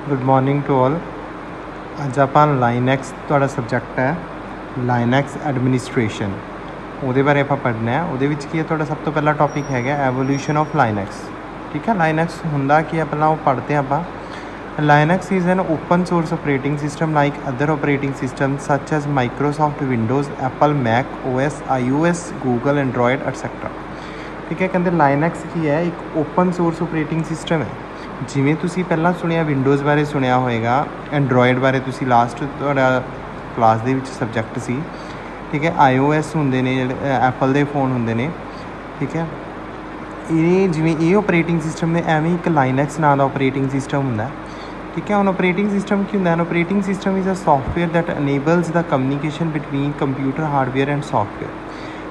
Good morning to all. अज आपां Linux तुहाडा सबजैक्ट है लाइनैक्स एडमिनिस्ट्रेशन, ਉਹਦੇ बारे ਆਪਾਂ पढ़ना है। ਉਹਦੇ ਵਿੱਚ ਕੀ है तुहाडा सब तो पहला टॉपिक हैगा एवोल्यूशन ऑफ लाइनैक्स। ठीक है, लाइनैक्स हुंदा की है पहला वो पढ़ते हैं आपां। Linux is an open source operating system like other operating system such as Microsoft Windows, Apple Mac OS, iOS, Google Android etcetera. ठीक है, कहते लाइनैक्स की है एक ओपन सोर्स ऑपरेटिंग सिस्टम है। जिमें तुसी पहला सुनिया विंडोज़ बारे सुनिया होएगा, एंड्रॉयड बारे तुसी लास्ट तुहाडा क्लास दे विच सबजैक्ट सी। ठीक है, iOS हुंदे ने जिहड़े एप्पल दे फोन हुंदे ने। ठीक है, ये जिमें ये ऑपरेटिंग सिस्टम ने एवें एक लाइनैक्स नाम दा ऑपरेटिंग सिस्टम हुंदा है। ठीक है, हुण ऑपरेटिंग सिस्टम की हुंदा है? Operating system is a software that enables the communication between computer hardware and software.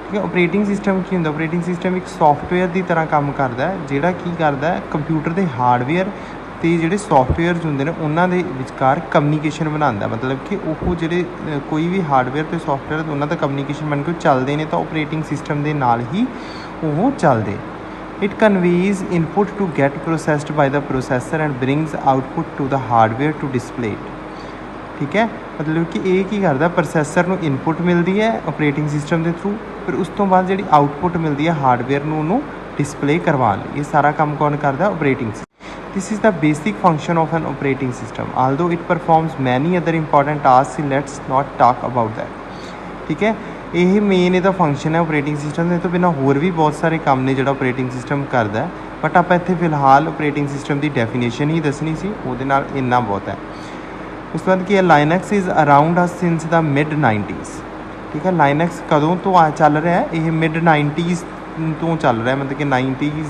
ठीक है, ऑपरेटिंग सिस्टम की हुंदा? ऑपरेटिंग सिस्टम एक सॉफ्टवेयर की तरह काम करता है, जिहड़ा की करता है कंप्यूटर के हार्डवेयर ते जिहड़े सॉफ्टवेयर हुंदे ने उन्हां दे विचकार कम्युनिकेशन बनांदा। मतलब कि वो जिहड़े कोई भी हार्डवेयर ते सॉफ्टवेयर उन्हां दा कम्युनिकेशन बन के चलदे ने तां ऑपरेटिंग सिस्टम दे नाल ही वो चलदे। It conveys input to get processed by the processor and brings output to the hardware to display it. ठीक है, मतलब कि ये की करता प्रोसैसर नूं इनपुट मिलती है ऑपरेटिंग सिस्टम के थ्रू, फिर उस तो बाद जी आउटपुट मिलती है हार्डवेयर नूं डिस्प्ले करवाने। ये सारा काम कौन करता है? Operating system. This is the basic function of an operating system Aldous it performs many other important task, let's not talk about that. ठीक है, यही मेन ਇਹਦਾ फंक्शन है ऑपरेटिंग सिस्टम। इस तो बिना होर भी बहुत सारे काम ने जो ऑपरेटिंग सिस्टम करता है, बट आप इतने फिलहाल ऑपरेटिंग सिस्टम की डेफिनेशन ही दसनी सी, ਉਹਦੇ ਨਾਲ ਇੰਨਾ बहुत है। उस बाद की है Linux is around us since the mid 90s। ठीक है, लाइनैक्स कदों तो चल रहा है? ये मिड 90s तो चल रहा है, मतलब कि 90s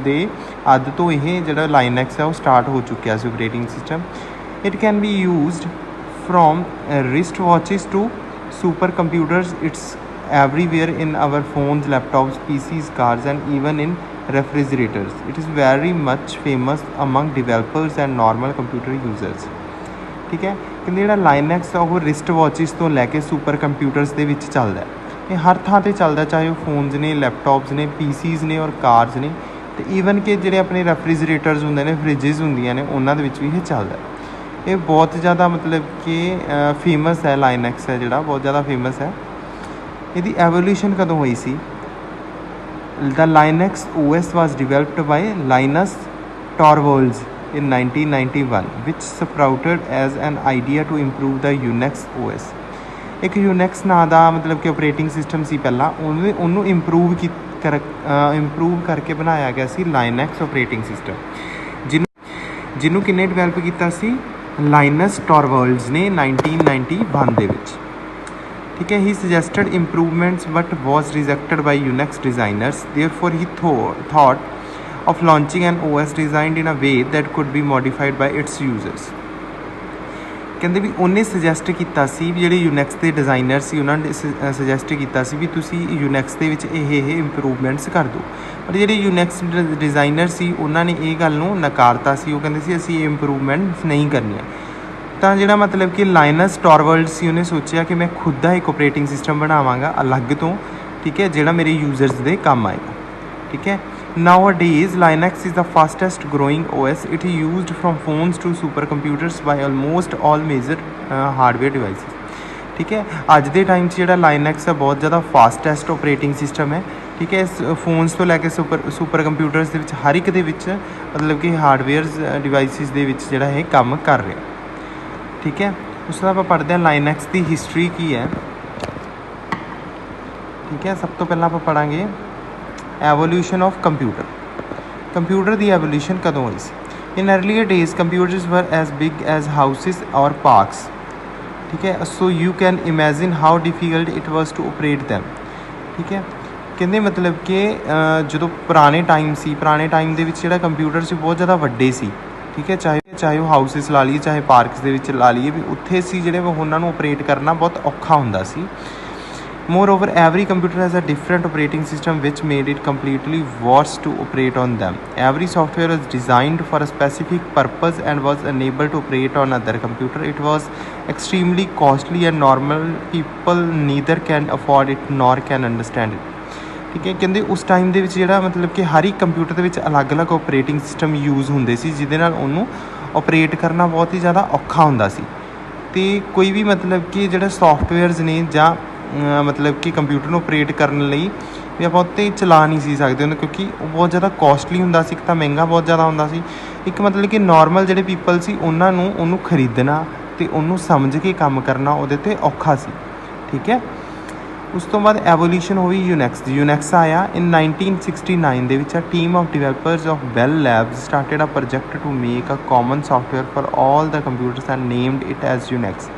के अद तो ये जो लाइनैक्स है वो स्टार्ट हो चुका है operating system. It can be used from wrist watches to supercomputers. It's everywhere in our phones, laptops, PCs, cars and even in refrigerators. It is very much famous among developers and normal computer users. ठीक है, कहते जो लाइनैक्स है वो wrist watches तो लैके super computers के चलता है। ये हर थां पर चलता, चाहे वो फोन्स ने, लैपटॉप्स ने, PCs ने और कार्स ने, तो ईवन कि जोड़े अपने रेफ्रिजरेटर्स होंगे ने, फ्रिजिज होंगे ने, उन्होंने भी ये चलता है। ये बहुत ज़्यादा मतलब कि फेमस है लाइनैक्स है जोड़ा, बहुत ज़्यादा फेमस है। यदी एवोल्यूशन कदों हुई सी? The Linux OS was developed by Linus Torvalds in 1991 which sprouted as an idea to improve the Unix OS। एक यूनैक्स ना दा मतलब कि ऑपरेटिंग सिस्टम सी पहला, उन्होंने इंप्रूव करके बनाया गया सी लाइनैक्स ऑपरेटिंग सिस्टम, जिन्हों किन्ने डिवेलप किया सी? लाइनस टॉरवॉल्ड्स ने 1991 दे विच। ठीक है, he suggested improvements but was rejected by Unix designers, therefore he thought of launching an OS designed in a way that could be modified by its users। कहते भी उन्हें सजैसट किया सी भी जोड़े यूनैक्स के डिजाइनर से उन्होंने सजैसट किया सी भी तुसी यूनैक्स के ये इंप्रूवमेंट्स कर दो, पर जोड़े यूनैक्स डिजाइनर से उन्होंने ये गल नूं नकारता सी। वो कहते असी ये इंप्रूवमेंट्स नहीं करनी। तो जोड़ा मतलब कि लाइनस टॉरवॉल्ड सी उन्हें सोचा कि मैं खुद का एक ऑपरेटिंग सिस्टम बनावांगा अलग तो। ठीक है, जोड़ा मेरे यूजर्स के काम आएगा। ठीक है, nowadays Linux is the fastest growing OS। it is used from phones to supercomputers by almost all major hardware devices। ठीक है, अज के टाइम से जो Linux है बहुत ज़्यादा फास्टैसट ऑपरेटिंग सिस्टम है। ठीक है, इस फोन्स तो लैके सुपर कंप्यूटर्स के हर एक दे विच मतलब कि हार्डवेयर डिवाइसिस के जोड़ा है काम कर रहा। ठीक है, उस बाद आप पढ़ते हैं लाइनैक्स की हिस्टरी की है। ठीक है, सब तो पहला आप पढ़ांगे एवोल्यूशन ऑफ कंप्यूटर की एवोल्यूशन कदों हुई सी? In earlier days computers were as big as houses और पार्क्स। ठीक है, so you can imagine how difficult it was to operate them. ठीक है, कहते मतलब कि जो पुराने टाइम से पुराने टाइम के कंप्यूटर से बहुत ज़्यादा वड्डे सी। ठीक है, चाहे वो हाउसिस ला लीए चाहे पार्क्स के ला लीए, भी उत्थे सी जिहड़े उन्होंने ऑपरेट करना बहुत औखा हुंदा सी। Moreover, every computer has a different operating system which made it completely worse to operate on them. Every software was designed for a specific purpose and was unable to operate on other computer. It was extremely costly and normal people neither can afford it nor can understand it। ठीक है, कहते उस time के मतलब कि हर एक computer के अलग अलग ऑपरेटिंग सिस्टम यूज़ होंगे सी, जिहदे नाल उन्होंने ਆਪਰੇਟ ਕਰਨਾ ਬਹੁਤ ਹੀ ਜ਼ਿਆਦਾ ਔਖਾ ਹੁੰਦਾ ਸੀ। ਅਤੇ ਕੋਈ ਵੀ ਮਤਲਬ ਕਿ ਜਿਹੜੇ ਸੋਫਟਵੇਅਰਸ ਨੇ ਜਾਂ ਮਤਲਬ ਕਿ ਕੰਪਿਊਟਰ ਨੂੰ ਆਪਰੇਟ ਕਰਨ ਲਈ ਵੀ ਆਪਾਂ ਉੱਤੇ ਚਲਾ ਨਹੀਂ ਸੀ ਸਕਦੇ ਹੁੰਦੇ, ਕਿਉਂਕਿ ਉਹ ਬਹੁਤ ਜ਼ਿਆਦਾ ਕੋਸਟਲੀ ਹੁੰਦਾ ਸੀ। ਇੱਕ ਤਾਂ ਮਹਿੰਗਾ ਬਹੁਤ ਜ਼ਿਆਦਾ ਹੁੰਦਾ ਸੀ, ਇੱਕ ਮਤਲਬ ਕਿ ਨੋਰਮਲ ਜਿਹੜੇ ਪੀਪਲ ਸੀ ਉਹਨਾਂ ਨੂੰ ਉਹਨੂੰ ਖਰੀਦਣਾ ਅਤੇ ਉਹਨੂੰ ਸਮਝ ਕੇ ਕੰਮ ਕਰਨਾ ਉਹਦੇ 'ਤੇ ਔਖਾ ਸੀ। ਠੀਕ ਹੈ। ਉਸ ਤੋਂ ਬਾਅਦ ਐਵੋਲਿਊਸ਼ਨ ਹੋਈ ਯੂਨੈਕਸ ਦੀ। ਯੂਨੈਕਸ ਆਇਆ ਇਨ 1969 ਦੇ ਵਿੱਚ। A team of developers of Bell Labs started a project to make a common software for all the computers and named it as Unix.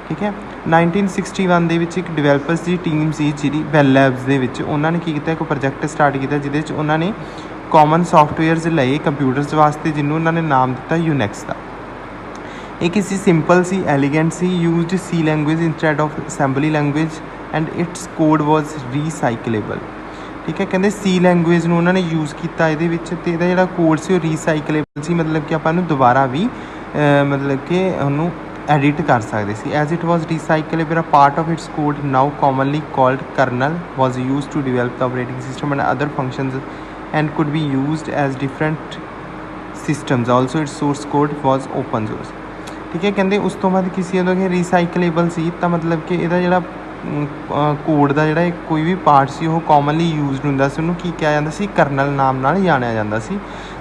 ਠੀਕ ਹੈ। 1961 ਦੇ ਵਿੱਚ ਇੱਕ ਡਿਵੈਲਪਰਸ ਦੀ ਟੀਮ ਸੀ ਜਿਹੜੀ ਬੈਲ ਲੈਬਸ ਦੇ ਵਿੱਚ, ਉਹਨਾਂ ਨੇ ਕੀ ਕੀਤਾ, ਇੱਕ ਪ੍ਰੋਜੈਕਟ ਸਟਾਰਟ ਕੀਤਾ ਜਿਹਦੇ 'ਚ ਉਹਨਾਂ ਨੇ ਕਾਮਨ ਸੋਫਟਵੇਅਰਸ ਲਏ ਕੰਪਿਊਟਰਸ ਵਾਸਤੇ, ਜਿਹਨੂੰ ਉਹਨਾਂ ਨੇ ਨਾਮ ਦਿੱਤਾ ਯੂਨੈਕਸ ਦਾ। ਇਹ ਕਿਸੇ ਸਿੰਪਲ ਸੀ, ਐਲੀਗੈਂਟ ਸੀ, used C language instead of assembly language and its code was recyclable. ਠੀਕ ਹੈ। ਕਹਿੰਦੇ ਸੀ ਲੈਂਗੁਏਜ ਨੂੰ ਉਹਨਾਂ ਨੇ ਯੂਜ਼ ਕੀਤਾ ਇਹਦੇ ਵਿੱਚ, ਅਤੇ ਇਹਦਾ ਜਿਹੜਾ ਕੋਡ ਸੀ ਉਹ ਰੀਸਾਈਕਲੇਬਲ ਸੀ, ਮਤਲਬ ਕਿ ਆਪਾਂ ਇਹਨੂੰ ਦੁਬਾਰਾ ਵੀ ਮਤਲਬ ਕਿ ਉਹਨੂੰ ਐਡਿਟ ਕਰ ਸਕਦੇ ਸੀ। As it was recyclable, a part of its code now commonly called kernel was used to develop the operating system and other functions and could be used as different systems. Also its source code was open source. ਠੀਕ ਹੈ। ਕਹਿੰਦੇ ਉਸ ਤੋਂ ਬਾਅਦ ਕਿਸੇ ਉਹਦਾ ਕਿ ਰੀਸਾਈਕਲੇਬਲ ਸੀ, ਤਾਂ ਮਤਲਬ ਕਿ ਇਹਦਾ ਜਿਹੜਾ ਕੋਡ ਦਾ ਜਿਹੜਾ ਕੋਈ ਵੀ ਪਾਰਟ ਸੀ ਉਹ ਕਾਮਨਲੀ ਯੂਜ਼ਡ ਹੁੰਦਾ ਸੀ। ਉਹਨੂੰ ਕੀ ਕਿਹਾ ਜਾਂਦਾ ਸੀ, ਕਰਨਲ ਨਾਮ ਨਾਲ ਜਾਣਿਆ ਜਾਂਦਾ ਸੀ,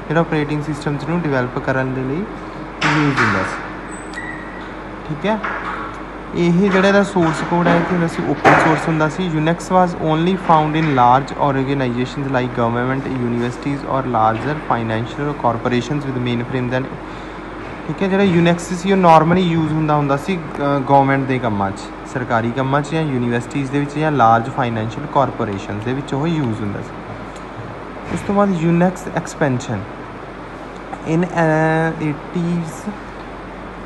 ਜਿਹੜਾ ਆਪਰੇਟਿੰਗ ਸਿਸਟਮਸ ਨੂੰ ਡਿਵੈਲਪ ਕਰਨ ਦੇ ਲਈ ਯੂਜ਼ ਹੁੰਦਾ ਸੀ। ਠੀਕ ਹੈ। ਇਹ ਜਿਹੜਾ ਇਹਦਾ ਸੋਰਸ ਕੋਡ ਹੈ ਕਿ ਹੁੰਦਾ ਸੀ ਓਪਨ ਸੋਰਸ ਹੁੰਦਾ ਸੀ। Unix was only found in large organizations like government, universities or larger financial corporations with mainframes and. ਠੀਕ ਹੈ। ਜਿਹੜਾ ਯੂਨੈਕਸ ਸੀ ਉਹ ਨੋਰਮਲੀ ਯੂਜ਼ ਹੁੰਦਾ ਸੀ ਗਵਰਨਮੈਂਟ ਦੇ ਕੰਮਾਂ 'ਚ, ਸਰਕਾਰੀ ਕੰਮਾਂ 'ਚ ਜਾਂ ਯੂਨੀਵਰਸਿਟੀਜ਼ ਦੇ ਵਿੱਚ ਜਾਂ ਲਾਰਜ ਫਾਈਨੈਂਸ਼ੀਅਲ ਕਾਰਪੋਰੇਸ਼ਨਸ ਦੇ ਵਿੱਚ ਉਹ ਯੂਜ਼ ਹੁੰਦਾ ਸੀ। ਉਸ ਤੋਂ ਬਾਅਦ ਯੂਨੈਕਸ expansion in 80s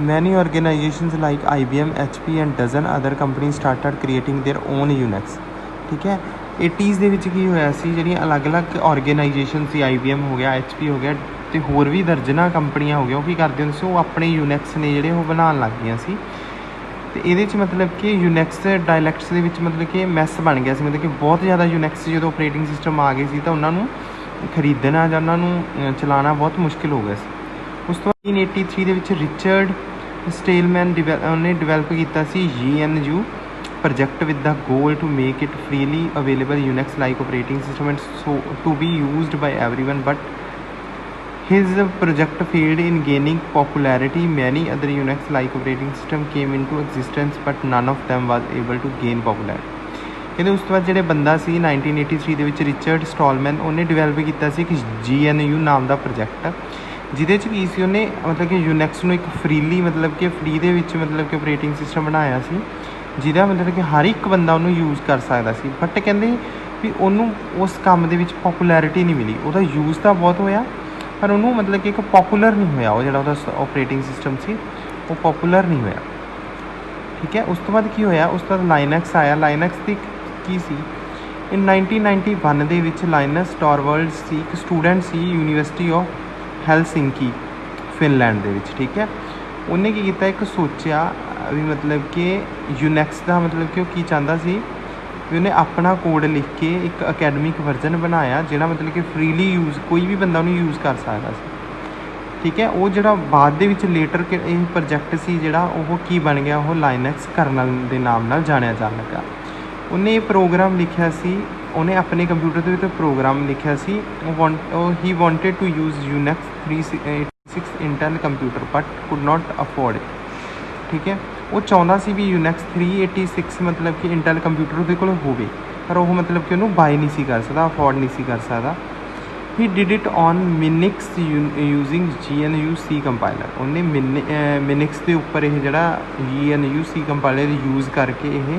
many organizations like IBM, HP and dozen other companies started creating their own Unix। ਠੀਕ ਹੈ। 80s ਦੇ ਵਿੱਚ ਕੀ ਹੋਇਆ ਸੀ, ਜਿਹੜੀਆਂ ਅਲੱਗ-ਅਲੱਗ ਆਰਗੇਨਾਈਜੇਸ਼ਨ ਸੀ, IBM ਹੋ ਗਿਆ, HP ਹੋ ਗਿਆ ਅਤੇ ਹੋਰ ਵੀ ਦਰਜਨਾਂ ਕੰਪਨੀਆਂ ਹੋ ਗਈਆਂ, ਉਹ ਕੀ ਕਰਦੇ ਹੁੰਦੇ ਸੀ, ਉਹ ਆਪਣੇ ਯੂਨੈਕਸ ਨੇ ਜਿਹੜੇ ਉਹ ਬਣਾਉਣ ਲੱਗ ਗਈਆਂ ਸੀ। ਅਤੇ ਇਹਦੇ 'ਚ ਮਤਲਬ ਕਿ ਯੂਨੈਕਸ ਡਾਇਲੈਕਟਸ ਦੇ ਵਿੱਚ ਮਤਲਬ ਕਿ ਮੈਸ ਬਣ ਗਿਆ ਸੀ, ਮਤਲਬ ਕਿ ਬਹੁਤ ਜ਼ਿਆਦਾ ਯੂਨੈਕਸ ਜਦੋਂ ਆਪਰੇਟਿੰਗ ਸਿਸਟਮ ਆ ਗਏ ਸੀ ਤਾਂ ਉਹਨਾਂ ਨੂੰ ਖਰੀਦਣਾ ਜਾਂ ਉਹਨਾਂ ਨੂੰ ਚਲਾਉਣਾ ਬਹੁਤ ਮੁਸ਼ਕਿਲ ਹੋ ਗਿਆ ਸੀ। ਉਸ ਤੋਂ ਬਾਅਦ 1983 ਦੇ ਵਿੱਚ ਰਿਚਰਡ ਸਟੇਲਮੈਨ ਉਹਨੇ ਡਿਵੈਲਪ ਕੀਤਾ ਸੀ GNU project with the goal to make it freely available Unix like operating system and so to be used by everyone, but his project failed in gaining popularity. Many other Unix-like operating system came into existence, but none of them was able to gain popularity। ਕਹਿੰਦੇ ਉਸ ਤੋਂ ਬਾਅਦ ਜਿਹੜੇ ਬੰਦਾ ਸੀ 1983 ਦੇ ਵਿੱਚ Richard ਸਟਾਲਮੈਨ, ਉਹਨੇ develop ਕੀਤਾ ਸੀ ਇੱਕ GNU ਨਾਮ ਦਾ ਪ੍ਰੋਜੈਕਟ, ਜਿਹਦੇ 'ਚ ਕੀ ਸੀ, ਉਹਨੇ ਮਤਲਬ ਕਿ ਯੂਨੈਕਸ ਨੂੰ ਇੱਕ ਫ੍ਰੀਲੀ ਮਤਲਬ ਕਿ ਫ੍ਰੀ ਦੇ ਵਿੱਚ ਮਤਲਬ ਕਿ ਆਪਰੇਟਿੰਗ ਸਿਸਟਮ ਬਣਾਇਆ ਸੀ, ਜਿਹਦਾ ਮਤਲਬ ਕਿ ਹਰ ਇੱਕ ਬੰਦਾ ਉਹਨੂੰ ਯੂਜ਼ ਕਰ ਸਕਦਾ ਸੀ। ਬਟ ਕਹਿੰਦੇ ਵੀ ਉਹਨੂੰ ਉਸ ਕੰਮ ਦੇ ਵਿੱਚ ਪੋਪੂਲੈਰਿਟੀ ਨਹੀਂ ਮਿਲੀ। ਉਹਦਾ ਯੂਜ਼ ਤਾਂ ਬਹੁਤ ਹੋਇਆ ਪਰ ਉਹਨੂੰ ਮਤਲਬ ਕਿ ਇੱਕ ਪੋਪੂਲਰ ਨਹੀਂ ਹੋਇਆ, ਉਹ ਜਿਹੜਾ ਉਹਦਾ ਆਪਰੇਟਿੰਗ ਸਿਸਟਮ ਸੀ ਉਹ ਪੋਪੂਲਰ ਨਹੀਂ ਹੋਇਆ। ਠੀਕ ਹੈ। ਉਸ ਤੋਂ ਬਾਅਦ ਕੀ ਹੋਇਆ, ਉਸ ਤੋਂ ਬਾਅਦ ਲਾਈਨੈਕਸ ਆਇਆ। ਲਾਈਨੈਕਸ ਦੀ ਕੀ ਸੀ, ਇਨ 1991 ਦੇ ਵਿੱਚ ਲਾਈਨਸ ਟੋਰਵਲਡਸ ਸੀ, ਇੱਕ ਸਟੂਡੈਂਟ ਸੀ ਯੂਨੀਵਰਸਿਟੀ ਆਫ ਹੈਲਸਿੰਕੀ ਫਿਨਲੈਂਡ ਦੇ ਵਿੱਚ। ਠੀਕ ਹੈ। ਉਹਨੇ ਕੀ ਕੀਤਾ, ਇੱਕ ਸੋਚਿਆ ਵੀ ਮਤਲਬ ਕਿ ਯੂਨੈਕਸ ਦਾ ਮਤਲਬ ਕਿ ਉਹ ਕੀ ਚਾਹੁੰਦਾ ਸੀ ਵੀ ਉਹਨੇ ਆਪਣਾ ਕੋਡ ਲਿਖ ਕੇ ਇੱਕ ਅਕੈਡਮਿਕ ਵਰਜ਼ਨ ਬਣਾਇਆ, ਜਿਹੜਾ ਮਤਲਬ ਕਿ ਫ੍ਰੀਲੀ ਯੂਜ਼ ਕੋਈ ਵੀ ਬੰਦਾ ਉਹਨੂੰ ਯੂਜ਼ ਕਰ ਸਕਦਾ ਸੀ। ਠੀਕ ਹੈ। ਉਹ ਜਿਹੜਾ ਬਾਅਦ ਦੇ ਵਿੱਚ ਲੇਟਰ ਇਹ ਪ੍ਰੋਜੈਕਟ ਸੀ ਜਿਹੜਾ ਉਹ ਕੀ ਬਣ ਗਿਆ, ਉਹ ਲਾਈਨੈਕਸ ਕਰਨਲ ਦੇ ਨਾਮ ਨਾਲ ਜਾਣਿਆ ਜਾਣ ਲੱਗਾ। ਉਹਨੇ ਇਹ ਪ੍ਰੋਗਰਾਮ ਲਿਖਿਆ ਸੀ, ਉਹਨੇ ਆਪਣੇ ਕੰਪਿਊਟਰ ਦੇ ਵਿੱਚ ਪ੍ਰੋਗਰਾਮ ਲਿਖਿਆ ਸੀ। He wanted to use Unix 386 Intel computer but could not afford it. ਠੀਕ ਹੈ। ਉਹ ਚਾਹੁੰਦਾ ਸੀ ਵੀ ਯੂਨੈਕਸ 386 ਮਤਲਬ ਕਿ ਇੰਟੈਲ ਕੰਪਿਊਟਰ ਉਹਦੇ ਕੋਲ ਹੋਵੇ, ਪਰ ਉਹ ਮਤਲਬ ਕਿ ਉਹਨੂੰ ਬਾਏ ਨਹੀਂ ਸੀ ਕਰ ਸਕਦਾ, ਅਫੋਰਡ ਨਹੀਂ ਸੀ ਕਰ ਸਕਦਾ। He did it on Minix using GNU C compiler. ਉਹਨੇ ਮਿਨਿਕਸ ਦੇ ਉੱਪਰ ਇਹ ਜਿਹੜਾ GNU C ਕੰਪਾਈਲਰ ਯੂਜ਼ ਕਰਕੇ ਇਹ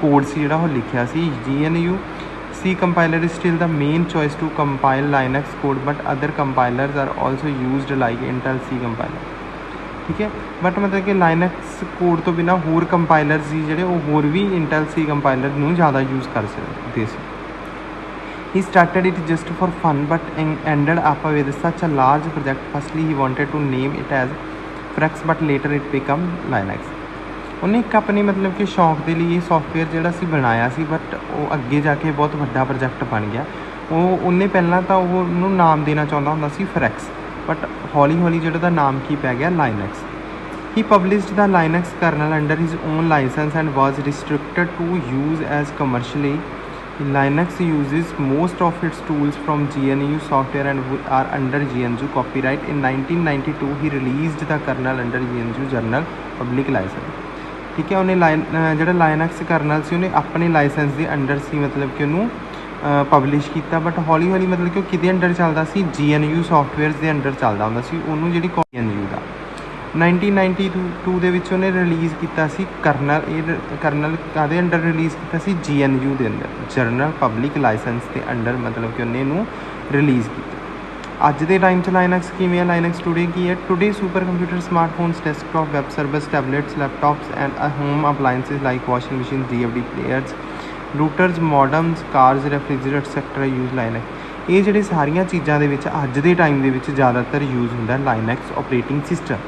ਕੋਡ ਸੀ ਜਿਹੜਾ ਉਹ ਲਿਖਿਆ ਸੀ। GNU C compiler is still the main choice to compile Linux code, but other compilers are also used like Intel C compiler. ਠੀਕ ਹੈ। ਬਟ ਮਤਲਬ ਕਿ ਲਾਈਨੈਕਸ ਕੋਡ ਤੋਂ ਬਿਨਾਂ ਹੋਰ ਕੰਪਾਈਲਰ ਸੀ ਜਿਹੜੇ ਉਹ ਹੋਰ ਵੀ ਇੰਟੈਲ C ਕੰਪਾਈਲਰ ਨੂੰ ਜ਼ਿਆਦਾ ਯੂਜ਼ ਕਰ ਸਕਦੇ ਸੀ। He started it just for fun but ended up with such a large project. Firstly, he wanted to name it as Frex, but later it became Linux. ਉਹਨੇ ਇੱਕ ਆਪਣੀ ਮਤਲਬ ਕਿ ਸ਼ੌਂਕ ਦੇ ਲਈ ਇਹ ਸੌਫਟਵੇਅਰ ਜਿਹੜਾ ਸੀ ਬਣਾਇਆ ਸੀ, ਬਟ ਉਹ ਅੱਗੇ ਜਾ ਕੇ ਬਹੁਤ ਵੱਡਾ ਪ੍ਰੋਜੈਕਟ ਬਣ ਗਿਆ। ਉਹਨੇ ਪਹਿਲਾਂ ਤਾਂ ਉਹਨੂੰ ਨਾਮ ਦੇਣਾ ਚਾਹੁੰਦਾ ਹੁੰਦਾ ਸੀ ਫਰੈਕਸ, ਬਟ ਹੌਲੀ ਹੌਲੀ ਜਿਹੜਾ ਦਾ ਨਾਮ ਕੀ ਪੈ ਗਿਆ ਲਾਈਨੈਕਸ। He published the Linux kernel under his own license and was restricted to use as commercially. Linux uses most of its tools from GNU software and are under GNU copyright. In 1992 he released the kernel under GNU Journal public license। ठीक है, उन्हें ਜਿਹੜਾ ਲਾਈਨੈਕਸ colonel ਸੀ ਉਹਨੇ ਆਪਣੇ licence ਦੇ under ਸੀ, ਮਤਲਬ ਕਿ ਉਹਨੂੰ ਪਬਲਿਸ਼ ਕੀਤਾ, ਬਟ ਹੌਲੀ ਹੌਲੀ ਮਤਲਬ ਕਿ ਉਹ ਕਿਹਦੇ ਅੰਡਰ ਚੱਲਦਾ ਸੀ, GNU ਸੌਫਟਵੇਅਰਸ ਦੇ ਅੰਡਰ ਚੱਲਦਾ ਹੁੰਦਾ ਸੀ, ਉਹਨੂੰ ਜਿਹੜੀ GNU ਦਾ 1992 ਦੇ ਵਿੱਚ ਉਹਨੇ ਰਿਲੀਜ਼ ਕੀਤਾ ਸੀ ਕਰਨਲ। ਇਹ ਕਰਨਲ ਕਾਹਦੇ ਅੰਡਰ ਰਿਲੀਜ਼ ਕੀਤਾ ਸੀ, GNU ਦੇ ਅੰਦਰ, ਜਰਨਲ ਪਬਲਿਕ ਲਾਇਸੈਂਸ ਦੇ ਅੰਡਰ, ਮਤਲਬ ਕਿ ਉਹਨੇ ਇਹਨੂੰ ਰਿਲੀਜ਼ ਕੀਤਾ। ਅੱਜ ਦੇ ਟਾਈਮ 'ਚ ਲਾਈਨੈਕਸ ਕਿਵੇਂ ਹੈ, ਲਾਈਨੈਕਸ ਟੂਡੇ ਕੀ ਹੈ, today supercomputer, smartphones, desktop, web service, tablets, laptops and home appliances like washing machine, DVD players, routers, modems, cars, refrigerator sector use Linux. ਇਹ ਜਿਹੜੇ ਸਾਰੀਆਂ ਚੀਜ਼ਾਂ ਦੇ ਵਿੱਚ ਅੱਜ ਦੇ ਟਾਈਮ ਦੇ ਵਿੱਚ ਜ਼ਿਆਦਾਤਰ ਯੂਜ਼ ਹੁੰਦਾ ਲਾਈਨੈਕਸ ਆਪਰੇਟਿੰਗ ਸਿਸਟਮ।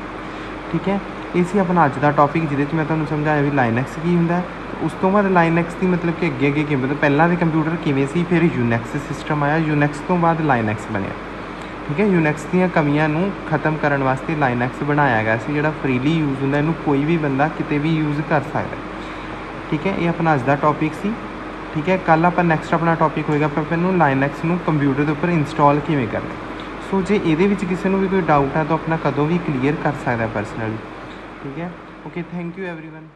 ਠੀਕ ਹੈ, ਇਹ ਸੀ ਆਪਣਾ ਅੱਜ ਦਾ ਟੌਪਿਕ, ਜਿਹਦੇ 'ਚ ਮੈਂ ਤੁਹਾਨੂੰ ਸਮਝਾਇਆ ਵੀ ਲਾਈਨੈਕਸ ਕੀ ਹੁੰਦਾ। ਉਸ ਤੋਂ ਬਾਅਦ ਲਾਈਨੈਕਸ ਦੀ ਮਤਲਬ ਕਿ ਅੱਗੇ ਅੱਗੇ ਮਤਲਬ ਪਹਿਲਾਂ ਦੇ ਕੰਪਿਊਟਰ ਕਿਵੇਂ ਸੀ, ਫਿਰ ਯੂਨੈਕਸ ਸਿਸਟਮ ਆਇਆ, ਯੂਨੈਕਸ ਤੋਂ ਬਾਅਦ ਲਾਈਨੈਕਸ ਬਣਿਆ। ਠੀਕ ਹੈ, ਯੂਨੈਕਸ ਦੀਆਂ ਕਮੀਆਂ ਨੂੰ ਖਤਮ ਕਰਨ ਵਾਸਤੇ ਲਾਈਨੈਕਸ ਬਣਾਇਆ ਗਿਆ ਸੀ, ਜਿਹੜਾ ਫਰੀਲੀ ਯੂਜ਼ ਹੁੰਦਾ, ਇਹਨੂੰ ਕੋਈ ਵੀ ਬੰਦਾ ਕਿਤੇ ਵੀ ਯੂਜ਼ ਕਰ ਸਕਦਾ। ਠੀਕ ਹੈ, ਇਹ ਆਪਣਾ ਅੱਜ ਦਾ ਟੌਪਿਕ ਸੀ। ਠੀਕ ਹੈ, ਕੱਲ੍ਹ ਆਪਾਂ ਨੈਕਸਟ ਆਪਣਾ ਟੌਪਿਕ ਹੋਏਗਾ ਆਪਾਂ ਨੂੰ ਲਾਈਨੈਕਸ ਨੂੰ ਕੰਪਿਊਟਰ ਦੇ ਉੱਪਰ ਇੰਸਟਾਲ ਕਿਵੇਂ ਕਰਨਾ। ਸੋ ਜੇ ਇਹਦੇ ਵਿੱਚ ਕਿਸੇ ਨੂੰ ਵੀ ਕੋਈ ਡਾਊਟ ਹੈ ਤਾਂ ਆਪਣਾ ਕਦੋਂ ਵੀ ਕਲੀਅਰ ਕਰ ਸਕਦਾ ਪਰਸਨਲੀ। ਠੀਕ ਹੈ, ਓਕੇ, ਥੈਂਕ ਯੂ ਐਵਰੀਵਨ।